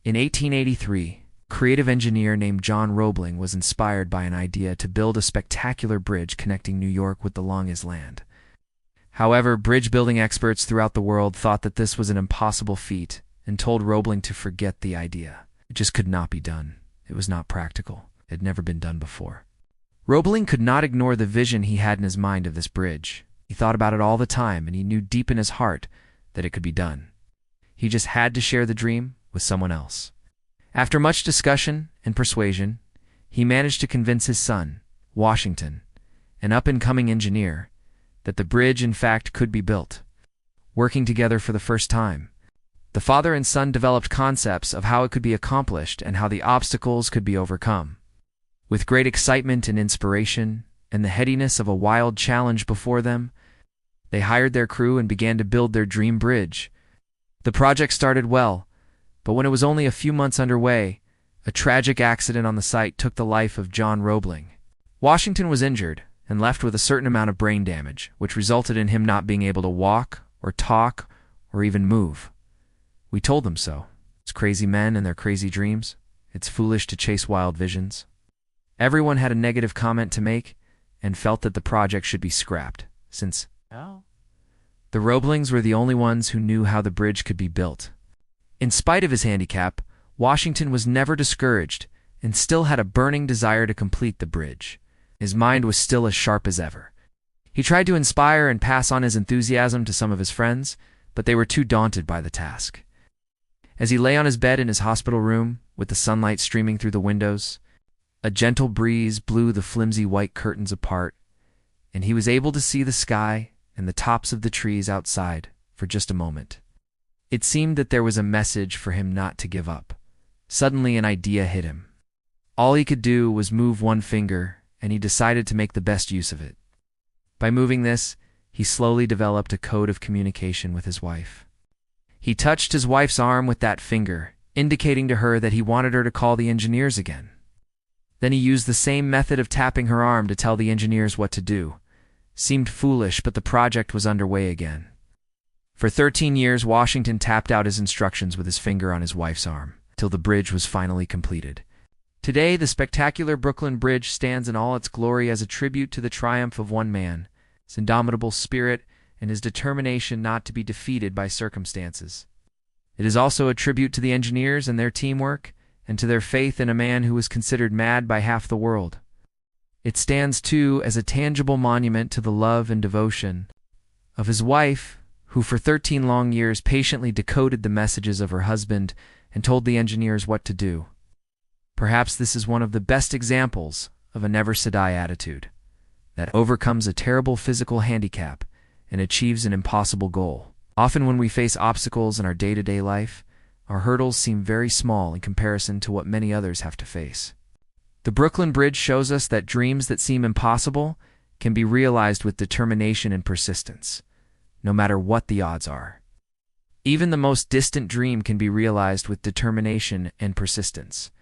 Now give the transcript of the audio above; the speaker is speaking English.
In 1883, a creative engineer named John Roebling was inspired by an idea to build a spectacular bridge connecting New York with the Long Island. However, bridge-building experts throughout the world thought that this was an impossible feat and told Roebling to forget the idea. It just could not be done. It was not practical. It had never been done before. Roebling could not ignore the vision he had in his mind of this bridge. He thought about it all the time, and he knew deep in his heart that it could be done. He just had to share the dream with someone else. After much discussion and persuasion, he managed to convince his son, Washington, an up-and-coming engineer, that the bridge in fact could be built. Working together for the first time, the father and son developed concepts of how it could be accomplished and how the obstacles could be overcome. With great excitement and inspiration, and the headiness of a wild challenge before them, they hired their crew and began to build their dream bridge. The project started well, but when it was only a few months underway, a tragic accident on the site took the life of John Roebling. Washington was injured and left with a certain amount of brain damage, which resulted in him not being able to walk or talk or even move. We told them so. It's crazy men and their crazy dreams. It's foolish to chase wild visions. Everyone had a negative comment to make and felt that the project should be scrapped, since the Roeblings were the only ones who knew how the bridge could be built. In spite of his handicap, Washington was never discouraged and still had a burning desire to complete the bridge. His mind was still as sharp as ever. He tried to inspire and pass on his enthusiasm to some of his friends, but they were too daunted by the task. As he lay on his bed in his hospital room, with the sunlight streaming through the windows, a gentle breeze blew the flimsy white curtains apart, and he was able to see the sky and the tops of the trees outside for just a moment. It seemed that there was a message for him not to give up. Suddenly an idea hit him. All he could do was move one finger, and he decided to make the best use of it. By moving this, he slowly developed a code of communication with his wife. He touched his wife's arm with that finger, indicating to her that he wanted her to call the engineers again. Then he used the same method of tapping her arm to tell the engineers what to do. Seemed foolish, but the project was underway again. For 13 years, Washington tapped out his instructions with his finger on his wife's arm, till the bridge was finally completed. Today, the spectacular Brooklyn Bridge stands in all its glory as a tribute to the triumph of one man, his indomitable spirit, and his determination not to be defeated by circumstances. It is also a tribute to the engineers and their teamwork, and to their faith in a man who was considered mad by half the world. It stands, too, as a tangible monument to the love and devotion of his wife, who for 13 long years patiently decoded the messages of her husband and told the engineers what to do. Perhaps this is one of the best examples of a never-say-die attitude that overcomes a terrible physical handicap and achieves an impossible goal. Often when we face obstacles in our day-to-day life, our hurdles seem very small in comparison to what many others have to face. The Brooklyn Bridge shows us that dreams that seem impossible can be realized with determination and persistence, no matter what the odds are. Even the most distant dream can be realized with determination and persistence.